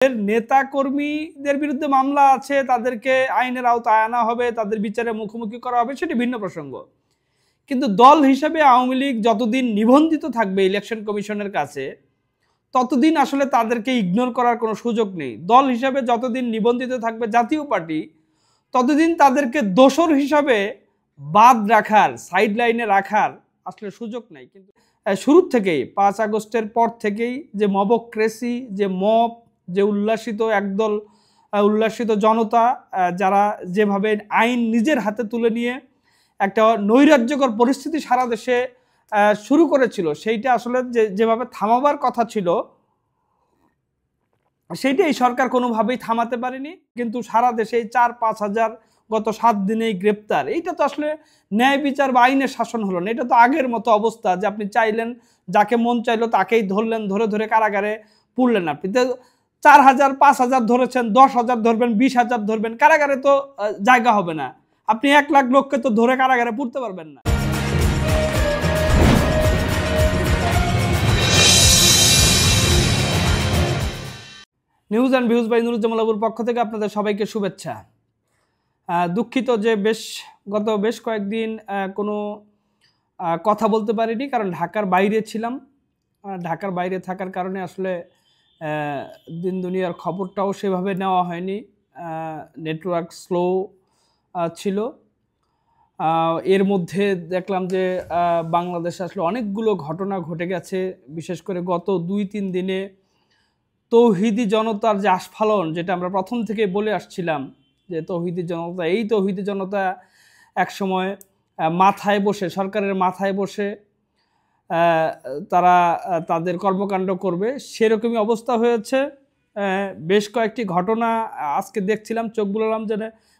নেতা কর্মীদের বিরুদ্ধে মামলা আছে, তাদেরকে আইনের আওতায় আনা হবে, তাদের বিচারে মুখোমুখি করা হবে, সেটি ভিন্ন প্রসঙ্গ। কিন্তু দল হিসেবে আওয়ামী লীগ যতদিন নিবন্ধিত থাকবে ইলেকশন কমিশনের কাছে, ততদিন আসলে তাদেরকে ইগনোর করার কোনো সুযোগ নেই। দল হিসাবে যতদিন নিবন্ধিত থাকবে জাতীয় পার্টি, ততদিন তাদেরকে দোসর হিসাবে বাদ রাখার, সাইড লাইনে রাখার আসলে সুযোগ নাই। কিন্তু শুরু থেকেই 5 আগস্টের পর থেকেই যে মবক্রেসি, যে মব, যে উল্লাসিত একদল উল্লাসিত জনতা, যারা যেভাবে আইন নিজের হাতে তুলে নিয়ে একটা নৈরাজ্যকর পরিস্থিতি সারা দেশে শুরু করেছিল, সেইটা আসলে যেভাবে থামাবার কথা ছিল সেইটা এই সরকার কোনোভাবেই থামাতে পারেনি। কিন্তু সারা দেশে 4-5 হাজার গত 7 দিনেই গ্রেপ্তার, এইটা তো আসলে ন্যায় বিচার বা আইনের শাসন হলো না। এটা তো আগের মতো অবস্থা যে আপনি চাইলেন, যাকে মন চাইলো তাকেই ধরলেন, ধরে ধরে কারাগারে পুরলেন। আপনি তো 4,000 5,000 ধরেছেন, 10,000 ধরবেন, 20,000 ধরবেন, কারাগারে তো জায়গা হবে না। আপনি 1 লাখ লোককে তো ধরে কারাগারে পুরতে পারবেন না। News and views by Nuruzzaman আবুর পক্ষ থেকে আপনাদের সবাইকে শুভেচ্ছা। দুঃখিত যে গত বেশ কয়েকদিন কোনো কথা বলতে পারিনি, কারণ ঢাকার বাইরে ছিলাম। ঢাকার বাইরে থাকার কারণে আসলে দিন দুনিয়ার খবরটাও সেভাবে নেওয়া হয়নি, নেটওয়ার্ক স্লো ছিল। এর মধ্যে দেখলাম যে বাংলাদেশে আসলে অনেকগুলো ঘটনা ঘটে গেছে, বিশেষ করে গত 2-3 দিনে তৌহিদি জনতার যে আস্ফালন, যেটা আমরা প্রথম থেকে বলে আসছিলাম যে এই তৌহিদি জনতা একসময় মাথায় বসে, সরকারের মাথায় বসে তারা তাদের কর্মকাণ্ড করবে, সেরকমই অবস্থা হয়েছে। বেশ কয়েকটি ঘটনা আজকে দেখছিলাম, চোখ বুলালাম, যে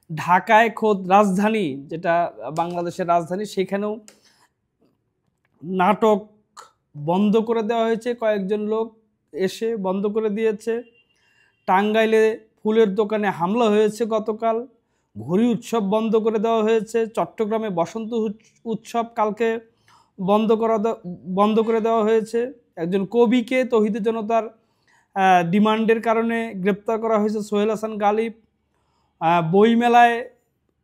ঢাকায় খোদ রাজধানী, যেটা বাংলাদেশের রাজধানী, সেখানেও নাটক বন্ধ করে দেওয়া হয়েছে, কয়েকজন লোক এসে বন্ধ করে দিয়েছে। টাঙ্গাইলে ফুলের দোকানে হামলা হয়েছে গতকাল, ঘুড়ি উৎসব বন্ধ করে দেওয়া হয়েছে। চট্টগ্রামে বসন্ত উৎসব কালকে বন্ধ করে দেওয়া হয়েছে। একজন কবিকে তৌহিদি জনতার ডিমান্ডের কারণে গ্রেপ্তার করা হয়েছে, সোহেল হাসান গালিব। বইমেলায়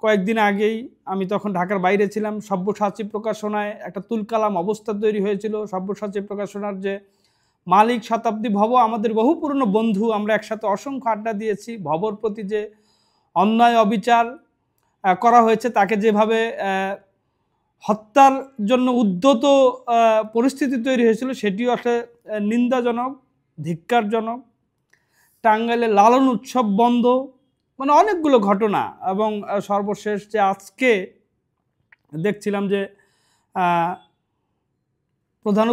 কয়েকদিন আগেই, আমি তখন ঢাকার বাইরে ছিলাম, সব্যসাচী প্রকাশনায় একটা তুলকালাম অবস্থা তৈরি হয়েছিল। সব্যসাচী প্রকাশনার যে মালিক শতাব্দী ভব, আমাদের বহু পুরনো বন্ধু, আমরা একসাথে অসংখ্য আড্ডা দিয়েছি। ভবর প্রতি যে অন্যায় অবিচার করা হয়েছে, তাকে যেভাবে হত্যার জন্য উদ্যত পরিস্থিতি তৈরি হয়েছিল, সেটিও আসলে নিন্দাজনক, ধিক্কারজনক। টাঙ্গাইলে লালন উৎসব বন্ধ, মানে অনেকগুলো ঘটনা। এবং সর্বশেষ যে আজকে দেখছিলাম যে প্রধান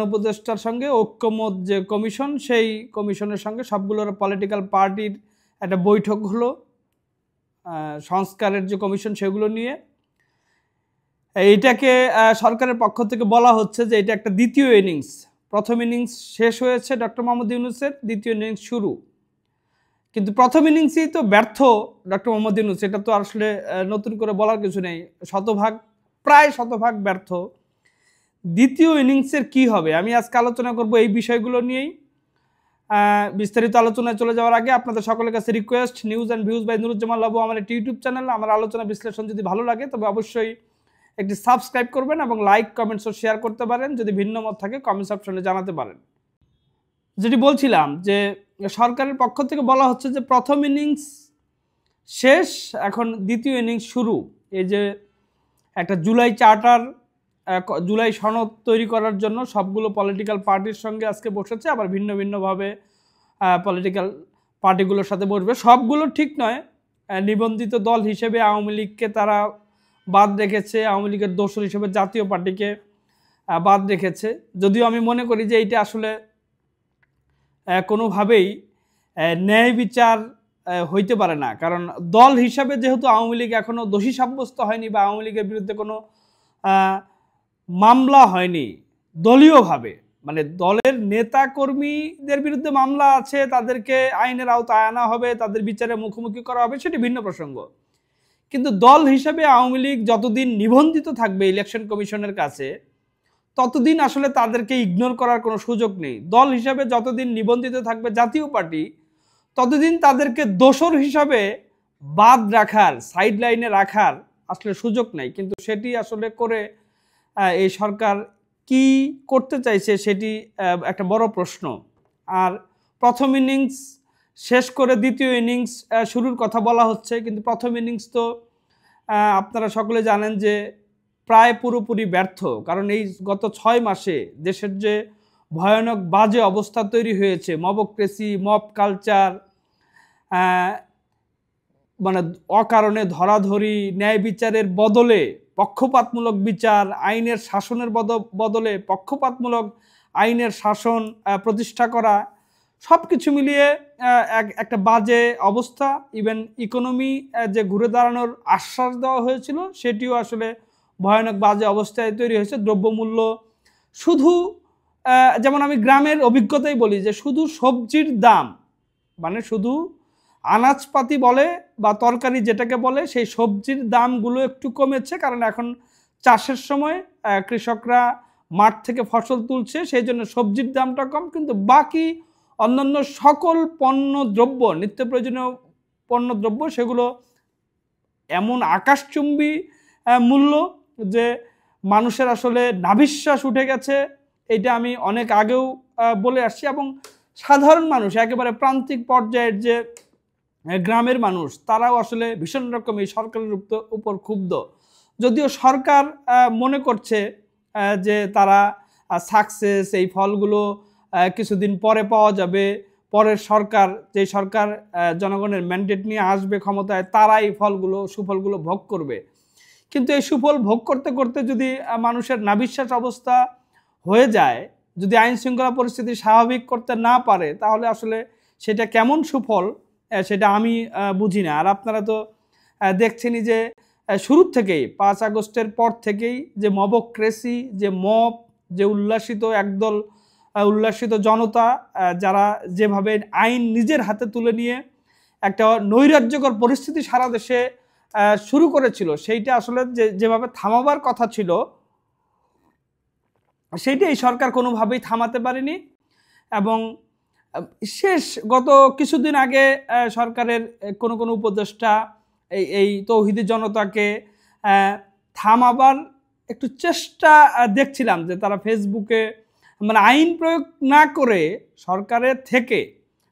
উপদেষ্টার সঙ্গে ঐক্যমত যে কমিশন, সেই কমিশনের সঙ্গে সবগুলোর পলিটিক্যাল পার্টির একটা বৈঠক হলো, সংস্কারের যে কমিশন সেগুলো নিয়ে। এইটাকে সরকারের পক্ষ থেকে বলা হচ্ছে যে এটা একটা দ্বিতীয় ইনিংস। প্রথম ইনিংস শেষ হয়েছে ডক্টর মোহাম্মদ ইউনূসের, দ্বিতীয় ইনিংস শুরু। কিন্তু প্রথম ইনিংসেই তো ব্যর্থ ডক্টর মোহাম্মদ ইউনূস, এটা তো আসলে নতুন করে বলার কিছু নেই, প্রায় শতভাগ ব্যর্থ। দ্বিতীয় ইনিংসের কি হবে, আমি আজকে আলোচনা করব এই বিষয়গুলো নিয়েই। বিস্তারিত আলোচনায় চলে যাওয়ার আগে আপনাদের সকলের কাছে request, news and views by Nuruzzaman Labu আমার একটি ইউটিউব চ্যানেল। আমার আলোচনা বিশ্লেষণ যদি ভালো লাগে তবে অবশ্যই একটি সাবস্ক্রাইব করবেন এবং লাইক, কমেন্টস ও শেয়ার করতে পারেন। যদি ভিন্ন মত থাকে কমেন্টস অপশনে জানাতে পারেন। যেটি বলছিলাম যে সরকারের পক্ষ থেকে বলা হচ্ছে যে প্রথম ইনিংস শেষ, এখন দ্বিতীয় ইনিংস শুরু। এই যে একটা জুলাই সনদ তৈরি করার জন্য সবগুলো পলিটিক্যাল পার্টির সঙ্গে আজকে বসেছে, আবার ভিন্ন ভিন্নভাবে পলিটিক্যাল পার্টিগুলোর সাথে বসবে। সবগুলো ঠিক নয়, নিবন্ধিত দল হিসেবে আওয়ামী লীগকে তারা বাদ রেখেছে, আওয়ামী লীগের দোসর হিসেবে জাতীয় পার্টিকে বাদ রেখেছে। যদিও আমি মনে করি যে এইটা আসলে কোনোভাবেই ন্যায় বিচার হইতে পারে না, কারণ দল হিসাবে যেহেতু আওয়ামী লীগ এখনও দোষী সাব্যস্ত হয়নি বা আওয়ামী লীগের বিরুদ্ধে কোনো মামলা হয়নি দলীয়ভাবে, মানে দলের নেতা কর্মীদের বিরুদ্ধে মামলা আছে, তাদেরকে আইনের আওতায় আনা হবে, তাদের বিচারে মুখোমুখি করা হবে, সেটি ভিন্ন প্রসঙ্গ। কিন্তু দল হিসাবে আওয়ামী লীগ যতদিন নিবন্ধিত থাকবে ইলেকশন কমিশনের কাছে, ততদিন আসলে তাদেরকে ইগনোর করার কোনো সুযোগ নেই। দল হিসাবে যতদিন নিবন্ধিত থাকবে জাতীয় পার্টি, ততদিন তাদেরকে দোসর হিসাবে বাদ রাখার, সাইড লাইনে রাখার আসলে সুযোগ নেই। কিন্তু সেটি আসলে করে এই সরকার কি করতে চাইছে সেটি একটা বড় প্রশ্ন। আর প্রথম ইনিংস শেষ করে দ্বিতীয় ইনিংস শুরুর কথা বলা হচ্ছে, কিন্তু প্রথম ইনিংস তো আপনারা সকলে জানেন যে প্রায় পুরোপুরি ব্যর্থ। কারণ এই গত 6 মাসে দেশের যে ভয়ানক বাজে অবস্থা তৈরি হয়েছে, মবক্রেসি, মব কালচার, মানে অকারণে ধরাধরি, ন্যায় বিচারের বদলে পক্ষপাতমূলক বিচার, আইনের শাসনের বদলে পক্ষপাতমূলক আইনের শাসন প্রতিষ্ঠা করা, সব কিছু মিলিয়ে একটা বাজে অবস্থা। ইভেন ইকোনমি যে ঘুরে দাঁড়ানোর আশ্বাস দেওয়া হয়েছিল সেটিও আসলে ভয়ানক বাজে অবস্থায় তৈরি হয়েছে। দ্রব্যমূল্য শুধু যেমন আমি গ্রামের অভিজ্ঞতাই বলি যে শুধু সবজির দাম, মানে শুধু আনাজপাতি বলে বা তরকারি যেটাকে বলে, সেই সবজির দামগুলো একটু কমেছে, কারণ এখন চাষের সময় কৃষকরা মাঠ থেকে ফসল তুলছে, সেই জন্য সবজির দামটা কম। কিন্তু বাকি অন্যান্য সকল পণ্যদ্রব্য, নিত্য প্রয়োজনীয় পণ্যদ্রব্য, সেগুলো এমন আকাশচুম্বী মূল্য যে মানুষের আসলে নাভিশ্বাস উঠে গেছে। এটা আমি অনেক আগেও বলে আসছি। এবং সাধারণ মানুষ, একেবারে প্রান্তিক পর্যায়ের যে গ্রামের মানুষ, তারাও আসলে ভীষণ রকম এই সরকারের উপর ক্ষুব্ধ। যদিও সরকার মনে করছে যে তারা সাকসেস, এই ফলগুলো কিছুদিন পরে পাওয়া যাবে, পরের সরকার, যে সরকার জনগণের ম্যান্ডেট নিয়ে আসবে ক্ষমতায়, তারা এই সুফলগুলো ভোগ করবে। কিন্তু এই সুফল ভোগ করতে করতে যদি মানুষের নাভিশ্বাস অবস্থা হয়ে যায়, যদি আইন শৃঙ্খলা পরিস্থিতি স্বাভাবিক করতে না পারে, তাহলে আসলে সেটা কেমন সুফল সেটা আমি বুঝি না। আর আপনারা তো দেখছেনই যে শুরুর থেকেই 5 আগস্টের পর থেকেই যে মবক্রেসি, যে মব, যে একদল উল্লাসিত জনতা, যারা যেভাবে আইন নিজের হাতে তুলে নিয়ে একটা নৈরাজ্যকর পরিস্থিতি সারা দেশে শুরু করেছিল, সেইটা আসলে যেভাবে থামাবার কথা ছিল, সেইটা এই সরকার কোনোভাবেই থামাতে পারেনি। এবং শেষ গত কিছুদিন আগে সরকারের কোনো উপদেষ্টা এই তৌহিদি জনতাকে থামাবার একটু চেষ্টা দেখছিলাম, যে তারা ফেসবুকে, মানে আইন প্রয়োগ না করে, সরকারের থেকে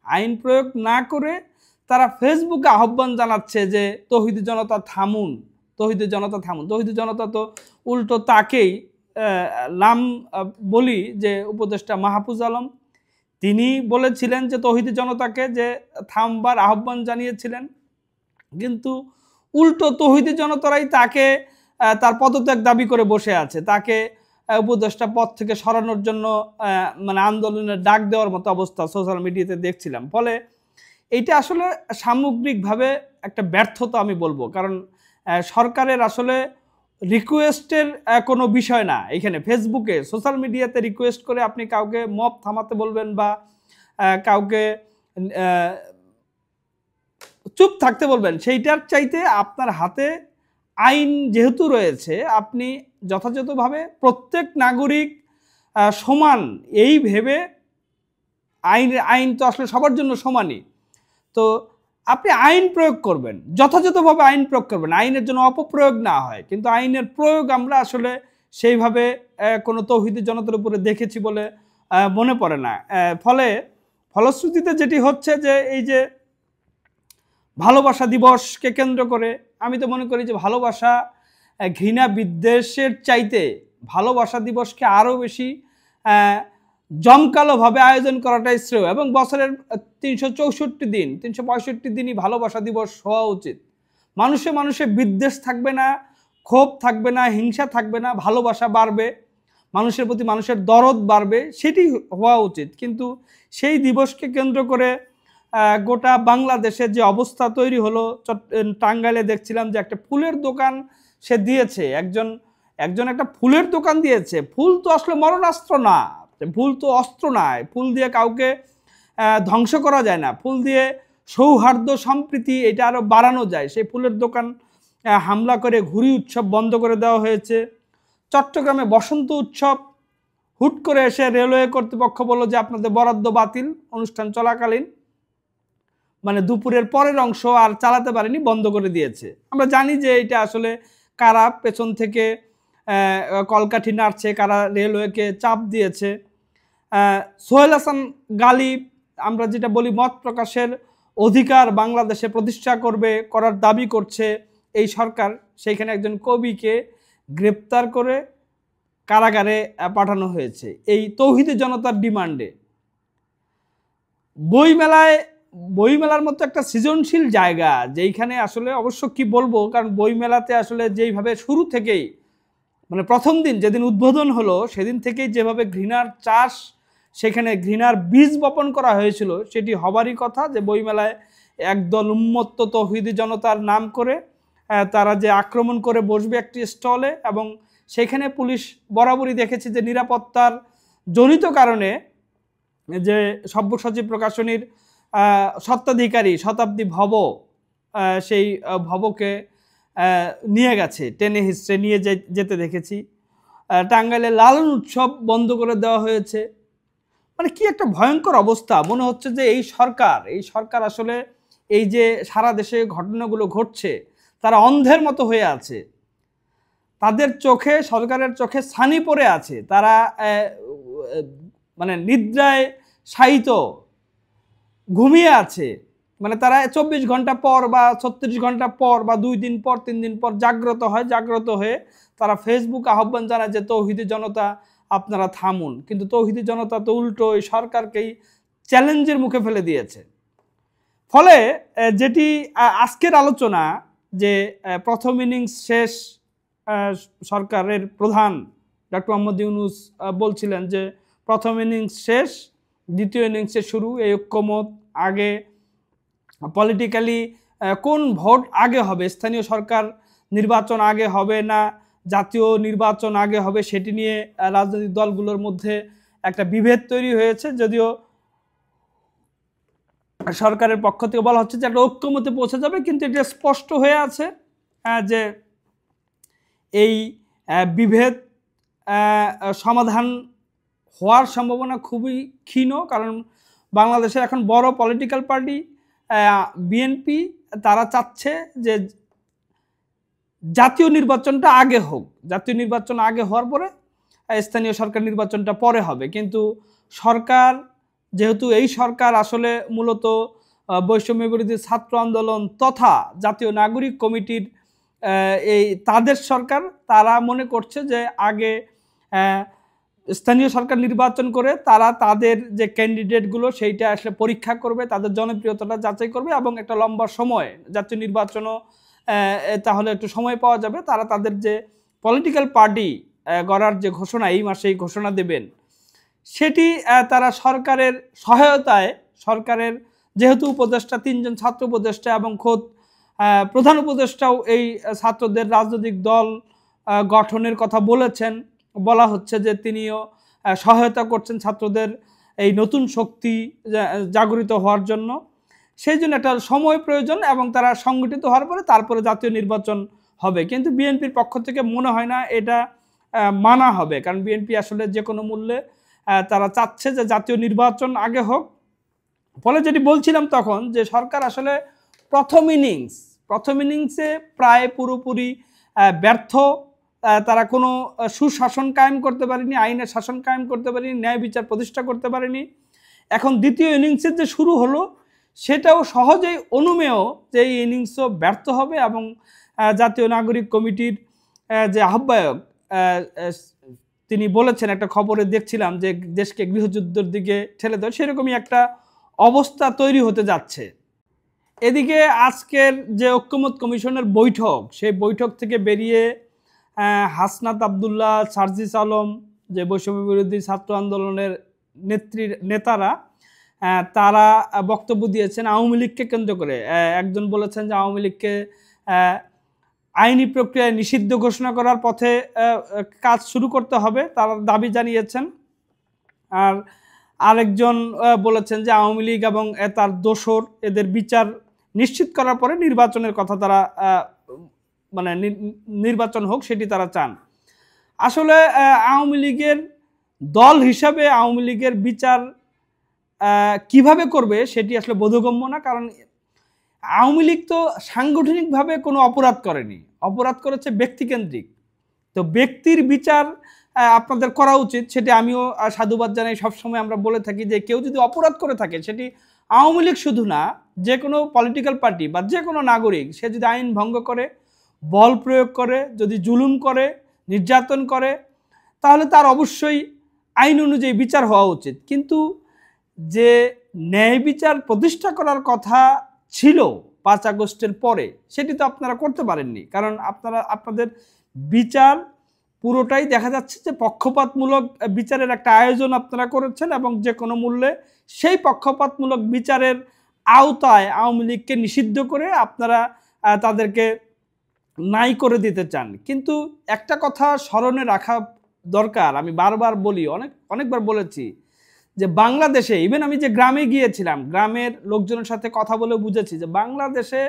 আইন প্রয়োগ না করে তারা ফেসবুকে আহ্বান জানাচ্ছে যে তৌহিদি জনতা থামুন, তৌহিদি জনতা থামুন। তৌহিদি জনতা তো উল্টো তাকেই নাম বলি, যে উপদেষ্টা মাহফুজ আলম, তিনি বলেছিলেন যে তৌহিদি জনতাকে যে থামবার আহ্বান জানিয়েছিলেন, কিন্তু উল্টো তৌহিদি জনতারাই তাকে তার পদত্যাগ দাবি করে বসে আছে, তাকে উপদেষ্টা পদ থেকে সরানোর জন্য মানে আন্দোলনের ডাক দেওয়ার মতো অবস্থা সোশ্যাল মিডিয়াতে দেখছিলাম। ফলে এইটা আসলে সামগ্রিকভাবে একটা ব্যর্থতা আমি বলবো। কারণ সরকারের আসলে রিকোয়েস্টের কোনো বিষয় না। এখানে ফেসবুকে, সোশ্যাল মিডিয়াতে রিকোয়েস্ট করে আপনি কাউকে মব থামাতে বলবেন বা কাউকে চুপ থাকতে বলবেন, সেইটার চাইতে আপনার হাতে আইন যেহেতু রয়েছে, আপনি যথাযথভাবে প্রত্যেক নাগরিক সমান এই ভেবে, আইন তো আসলে সবার জন্য সমানই, তো আপনি আইন প্রয়োগ করবেন, যথাযথভাবে আইন প্রয়োগ করবেন, আইনের জন্য অপপ্রয়োগ না হয়। কিন্তু আইনের প্রয়োগ আমরা আসলে সেইভাবে কোনো তৌহিদি জনতার উপরে দেখেছি বলে মনে পড়ে না। ফলশ্রুতিতে যেটি হচ্ছে যে এই যে ভালোবাসা দিবসকে কেন্দ্র করে, আমি তো মনে করি যে ভালোবাসা, ঘৃণা বিদ্বেষের চাইতে ভালোবাসা দিবসকে আরও বেশি জমকালোভাবে আয়োজন করাটাই শ্রেয়। এবং বছরের 364 দিন, 365 দিনই ভালোবাসা দিবস হওয়া উচিত। মানুষে মানুষে বিদ্বেষ থাকবে না, ক্ষোভ থাকবে না, হিংসা থাকবে না, ভালোবাসা বাড়বে, মানুষের প্রতি মানুষের দরদ বাড়বে, সেটি হওয়া উচিত। কিন্তু সেই দিবসকে কেন্দ্র করে গোটা বাংলাদেশে যে অবস্থা তৈরি হলো, টাঙ্গাইলে দেখছিলাম যে একটা ফুলের দোকান সে দিয়েছে, একজন একটা ফুলের দোকান দিয়েছে। ফুল তো আসলে মরণাস্ত্র না, ফুল তো অস্ত্র নয়, ফুল দিয়ে কাউকে ধ্বংস করা যায় না, ফুল দিয়ে সৌহার্দ্য সম্প্রীতি এটা আরও বাড়ানো যায়। সেই ফুলের দোকান হামলা করে ঘুড়ি উৎসব বন্ধ করে দেওয়া হয়েছে। চট্টগ্রামে বসন্ত উৎসব হুট করে এসে রেলওয়ে কর্তৃপক্ষ বলল যে আপনাদের বরাদ্দ বাতিল, অনুষ্ঠান চলাকালীন মানে দুপুরের পরের অংশ আর চালাতে পারেনি, বন্ধ করে দিয়েছে। আমরা জানি যে এটা আসলে কারা পেছন থেকে কলকাঠি নাড়ছে, কারা রেলওয়েকে চাপ দিয়েছে। সোহেল হাসান গালিব, আমরা যেটা বলি মত প্রকাশের অধিকার বাংলাদেশে প্রতিষ্ঠা করার দাবি করছে এই সরকার, সেইখানে একজন কবিকে গ্রেপ্তার করে কারাগারে পাঠানো হয়েছে এই তৌহিদি জনতার ডিমান্ডে। বইমেলার মতো একটা সৃজনশীল জায়গা, যেইখানে আসলে অবশ্য কি বলবো, কারণ বইমেলাতে আসলে যেইভাবে শুরু থেকেই মানে প্রথম দিন যেদিন উদ্বোধন হলো সেদিন থেকেই যেভাবে ঘৃণার চাষ, সেখানে ঘৃণার বীজ বপন করা হয়েছিল, সেটি হবারই কথা যে বইমেলায় একদল উন্মত্ত তৌহিদি জনতার নাম করে তারা যে আক্রমণ করে বসবে একটি স্টলে, এবং সেখানে পুলিশ বরাবরই দেখেছে যে নিরাপত্তার জনিত কারণে যে সব্যসাচী প্রকাশনীর স্বত্বাধিকারী শতাব্দী ভব, সেই ভবকে নিয়ে গেছে, টেনে হিস্ট্রে নিয়ে যেতে দেখেছি। টাঙ্গাইলে লালন উৎসব বন্ধ করে দেওয়া হয়েছে। মানে কি একটা ভয়ঙ্কর অবস্থা। মনে হচ্ছে যে এই সরকার আসলে এই যে সারা দেশে ঘটনাগুলো ঘটছে তারা অন্ধের মতো হয়ে আছে, তাদের চোখে, সরকারের চোখে ছানি পড়ে আছে, তারা মানে নিদ্রায় শায়িত, ঘুমিয়ে আছে। মানে তারা 24 ঘন্টা পর বা 36 ঘন্টা পর বা 2 দিন পর 3 দিন পর জাগ্রত হয়ে তারা ফেসবুক আহ্বান জানায় যে তৌহিদি জনতা আপনারা থামুন, কিন্তু তৌহিদি জনতা তো উল্টো এই সরকারকেই চ্যালেঞ্জের মুখে ফেলে দিয়েছে। ফলে যেটি আজকের আলোচনা, যে প্রথম ইনিংস শেষ, সরকারের প্রধান ডক্টর মোহাম্মদ ইউনূস বলছিলেন যে প্রথম ইনিংস শেষ, দ্বিতীয় ইনিংসে শুরু। এই ঐক্যমত আগে পলিটিক্যালি কোন ভোট আগে হবে, স্থানীয় সরকার নির্বাচন আগে হবে না জাতীয় নির্বাচন আগে হবে, সেটি নিয়ে রাজনৈতিক দলগুলোর মধ্যে একটা বিভেদ তৈরি হয়েছে। যদিও সরকারের পক্ষ থেকে বলা হচ্ছে যে একটা ঐক্যমতে পৌঁছে যাবে, কিন্তু এটা স্পষ্ট হয়ে আছে যে এই বিভেদ সমাধান হওয়ার সম্ভাবনা খুবই ক্ষীণ। কারণ বাংলাদেশের এখন বড় পলিটিক্যাল পার্টি বিএনপি, তারা চাচ্ছে যে জাতীয় নির্বাচনটা আগে হোক, জাতীয় নির্বাচন আগে হওয়ার পরে স্থানীয় সরকার নির্বাচনটা পরে হবে। কিন্তু সরকার, যেহেতু এই সরকার আসলে মূলত বৈষম্য বিরোধী ছাত্র আন্দোলন তথা জাতীয় নাগরিক কমিটির তাদের সরকার, তারা মনে করছে যে আগে স্থানীয় সরকার নির্বাচন করে তারা তাদের যে ক্যান্ডিডেটগুলো সেইটা আসলে পরীক্ষা করবে, তাদের জনপ্রিয়তাটা যাচাই করবে, এবং একটা লম্বা সময় জাতীয় নির্বাচনও তাহলে একটু সময় পাওয়া যাবে। তারা তাদের যে পলিটিক্যাল পার্টি গড়ার যে ঘোষণা এই মাসেই ঘোষণা দেবেন, সেটি তারা সরকারের সহায়তায়, সরকারের যেহেতু উপদেষ্টা 3 জন ছাত্র উপদেষ্টা এবং খোদ প্রধান উপদেষ্টাও এই ছাত্রদের রাজনৈতিক দল গঠনের কথা বলেছেন, বলা হচ্ছে যে তিনিও সহায়তা করছেন ছাত্রদের এই নতুন শক্তি জাগরিত হওয়ার জন্য। সেই জন্য একটা সময় প্রয়োজন, এবং তারা সংগঠিত হওয়ার পরে তারপরে জাতীয় নির্বাচন হবে। কিন্তু বিএনপির পক্ষ থেকে মনে হয় না এটা মানা হবে, কারণ বিএনপি আসলে যে কোনো মূল্যে তারা চাচ্ছে যে জাতীয় নির্বাচন আগে হোক। ফলে যেটি বলছিলাম তখন, যে সরকার আসলে প্রথম ইনিংসে প্রায় পুরোপুরি ব্যর্থ। তারা কোনো সুশাসন কায়েম করতে পারেনি, আইনের শাসন কায়েম করতে পারেনি, ন্যায় বিচার প্রতিষ্ঠা করতে পারেনি। এখন দ্বিতীয় ইনিংসের যে শুরু হলো, সেটাও সহজেই অনুমেয় যে এই ইনিংসও ব্যর্থ হবে, এবং জাতীয় নাগরিক কমিটির যে আহ্বায়ক তিনি বলেছেন, একটা খবরে দেখছিলাম যে দেশকে গৃহযুদ্ধের দিকে ঠেলে দেয়, সেরকমই একটা অবস্থা তৈরি হতে যাচ্ছে। এদিকে আজকের যে ঐক্যমত কমিশনের বৈঠক, সেই বৈঠক থেকে বেরিয়ে হাসনাত আবদুল্লাহ, সার্জিস আলম, যে বৈষম্য বিরোধী ছাত্র আন্দোলনের নেতারা, তারা বক্তব্য দিয়েছেন আওয়ামী লীগকে কেন্দ্র করে। একজন বলেছেন যে আওয়ামী লীগকে আইনি প্রক্রিয়ায় নিষিদ্ধ ঘোষণা করার পথে কাজ শুরু করতে হবে, তারা দাবি জানিয়েছেন। আর আরেকজন বলেছেন যে আওয়ামী লীগ এবং তার দোসর, এদের বিচার নিশ্চিত করার পরে নির্বাচনের কথা তারা মানে নির্বাচন হোক সেটি তারা চান। আসলে আওয়ামী লীগের দল হিসাবে আওয়ামী লীগের বিচার কিভাবে করবে সেটি আসলে বোধগম্য না। কারণ আওয়ামী লীগ তো সাংগঠনিকভাবে কোনো অপরাধ করেনি, অপরাধ করেছে ব্যক্তিকেন্দ্রিক। তো ব্যক্তির বিচার আপনাদের করা উচিত, সেটি আমিও সাধুবাদ জানাই। সবসময় আমরা বলে থাকি যে কেউ যদি অপরাধ করে থাকে, সেটি আওয়ামী লীগ শুধু না, যে কোনো পলিটিক্যাল পার্টি বা যে কোনো নাগরিক, সে যদি আইন ভঙ্গ করে, বল প্রয়োগ করে, যদি জুলুম করে, নির্যাতন করে, তাহলে তার অবশ্যই আইন অনুযায়ী বিচার হওয়া উচিত। কিন্তু যে ন্যায় বিচার প্রতিষ্ঠা করার কথা ছিল 5 আগস্টের পরে, সেটি তো আপনারা করতে পারেননি। কারণ আপনাদের বিচার পুরোটাই দেখা যাচ্ছে যে পক্ষপাতমূলক বিচারের একটা আয়োজন আপনারা করেছেন, এবং যে কোনো মূল্যে সেই পক্ষপাতমূলক বিচারের আওতায় আওয়ামী লীগকে নিষিদ্ধ করে আপনারা তাদেরকে নাই করে দিতে চান। কিন্তু একটা কথা স্মরণে রাখা দরকার, আমি বারবার বলি, অনেকবার বলেছি, যে বাংলাদেশে, ইভেন আমি যে গ্রামে গিয়েছিলাম, গ্রামের লোকজনের সাথে কথা বলে বুঝেছি যে বাংলাদেশে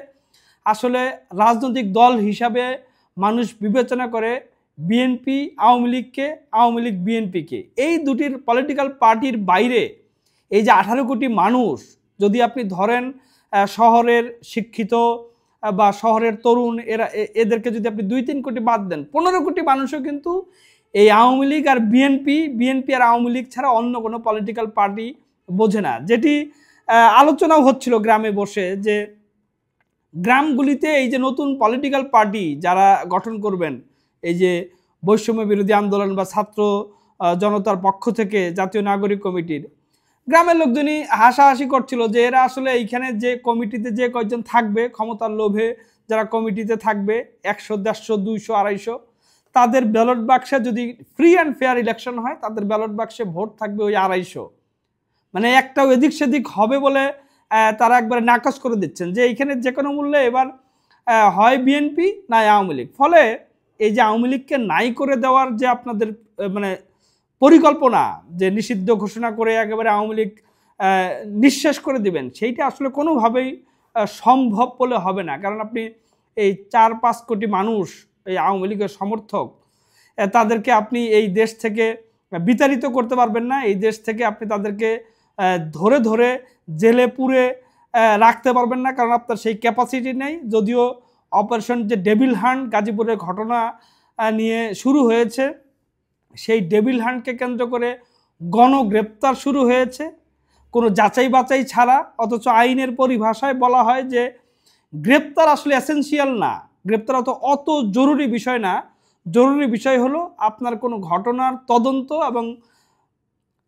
আসলে রাজনৈতিক দল হিসাবে মানুষ বিবেচনা করে বিএনপি আওয়ামী লীগকে, আওয়ামী লীগ বিএনপিকে। এই দুটির পলিটিক্যাল পার্টির বাইরে এই যে 18 কোটি মানুষ, যদি আপনি ধরেন শহরের শিক্ষিত বা শহরের তরুণ, এদেরকে যদি আপনি 2-3 কোটি বাদ দেন, 15 কোটি মানুষও কিন্তু এই আওয়ামী লীগ আর বিএনপি আর আওয়ামী লীগ ছাড়া অন্য কোনো পলিটিক্যাল পার্টি বোঝে না। যেটি আলোচনাও হচ্ছিল গ্রামে বসে, যে গ্রামগুলিতে এই যে নতুন পলিটিক্যাল পার্টি যারা গঠন করবেন, এই যে বৈষম্য বিরোধী আন্দোলন বা ছাত্র জনতার পক্ষ থেকে জাতীয় নাগরিক কমিটির, গ্রামের লোকজনই হাসাহাসি করছিল যে এরা আসলে এইখানে যে কমিটিতে যে কয়েকজন থাকবে, ক্ষমতার লোভে যারা কমিটিতে থাকবে, 100, 150, 200, 250, তাদের ব্যালট বাক্সে যদি ফ্রি অ্যান্ড ফেয়ার ইলেকশন হয়, তাদের ব্যালট বাক্সে ভোট থাকবে ওই 250। মানে একটাও এদিক সেদিক হবে বলে তারা একবারে নাকচ করে দিচ্ছেন যে এইখানে যে কোনো মূল্যে এবার হয় বিএনপি না আওয়ামী লীগ। ফলে এই যে আওয়ামী লীগকে নাই করে দেওয়ার যে আপনাদের মানে পরিকল্পনা, যে নিষিদ্ধ ঘোষণা করে একেবারে আওয়ামী লীগ নিঃশেষ করে দিবেন, সেইটা আসলে কোনোভাবেই সম্ভব বলে হবে না। কারণ আপনি এই 4-5 কোটি মানুষ এই আওয়ামী লীগের সমর্থক, তাদেরকে আপনি এই দেশ থেকে বিতাড়িত করতে পারবেন না। এই দেশ থেকে আপনি তাদেরকে ধরে ধরে জেলে পুরে রাখতে পারবেন না, কারণ আপনার সেই ক্যাপাসিটি নেই। যদিও অপারেশন যে ডেভিল হান্ট গাজীপুরের ঘটনা নিয়ে শুরু হয়েছে, সেই ডেভিল হান্টকে কেন্দ্র করে গণগ্রেপ্তার শুরু হয়েছে কোনো যাচাই বাছাই ছাড়া। অথচ আইনের পরিভাষায় বলা হয় যে গ্রেপ্তার আসলে এসেনশিয়াল না, গ্রেপ্তার অত জরুরি বিষয় না। জরুরি বিষয় হলো আপনার কোনো ঘটনার তদন্ত, এবং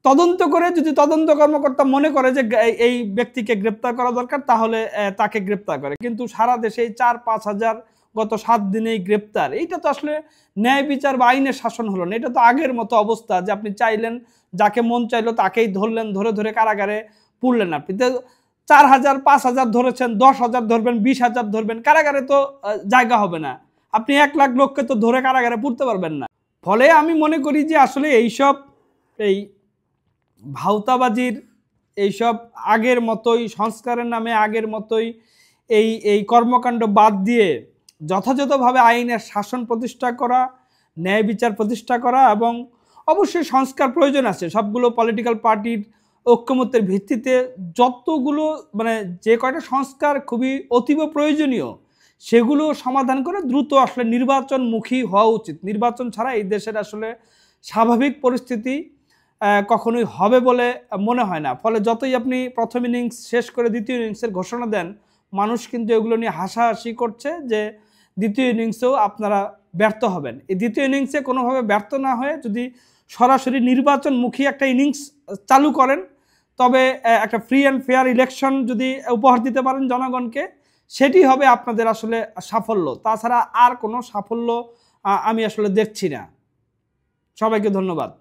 তদন্ত করে যদি তদন্ত কর্মকর্তা মনে করে যে এই ব্যক্তিকে গ্রেপ্তার করা দরকার, তাহলে তাকে গ্রেপ্তার করে। কিন্তু সারা দেশে 4-5 হাজার গত 7 দিনেই গ্রেপ্তার, এইটা তো আসলে ন্যায় বিচার বা আইনের শাসন হলো না। এটা তো আগের মতো অবস্থা যে আপনি চাইলেন, যাকে মন চাইলো তাকেই ধরলেন, ধরে ধরে কারাগারে পুরলেন। আপনি তো 4,000, 5,000 ধরেছেন, 10,000 ধরবেন, 20,000 ধরবেন, কারাগারে তো জায়গা হবে না। আপনি 1 লাখ লোককে তো ধরে কারাগারে পুরতে পারবেন না। ফলে আমি মনে করি যে আসলে এইসব এই ভাওতাবাজির, এইসব আগের মতোই সংস্কারের নামে আগের মতোই এই কর্মকাণ্ড বাদ দিয়ে যথাযথভাবে আইনের শাসন প্রতিষ্ঠা করা, ন্যায় বিচার প্রতিষ্ঠা করা, এবং অবশ্যই সংস্কার প্রয়োজন আছে। সবগুলো পলিটিক্যাল পার্টির ঐক্যমত্যের ভিত্তিতে যতগুলো মানে যে কয়টা সংস্কার খুবই অতীব প্রয়োজনীয়, সেগুলো সমাধান করে দ্রুত আসলে নির্বাচনমুখী হওয়া উচিত। নির্বাচন ছাড়া এই দেশের আসলে স্বাভাবিক পরিস্থিতি কখনোই হবে বলে মনে হয় না। ফলে যতই আপনি প্রথম ইনিংস শেষ করে দ্বিতীয় ইনিংসের ঘোষণা দেন, মানুষ কিন্তু এগুলো নিয়ে হাসাহাসি করছে যে দ্বিতীয় ইনিংসেও আপনারা ব্যর্থ হবেন। এই দ্বিতীয় ইনিংসে কোনোভাবে ব্যর্থ না হয়ে যদি সরাসরি নির্বাচনমুখী একটা ইনিংস চালু করেন, তবে একটা ফ্রি অ্যান্ড ফেয়ার ইলেকশন যদি উপহার দিতে পারেন জনগণকে, সেটি হবে আপনাদের আসলে সাফল্য। তাছাড়া আর কোনো সাফল্য আমি আসলে দেখছি না। সবাইকে ধন্যবাদ।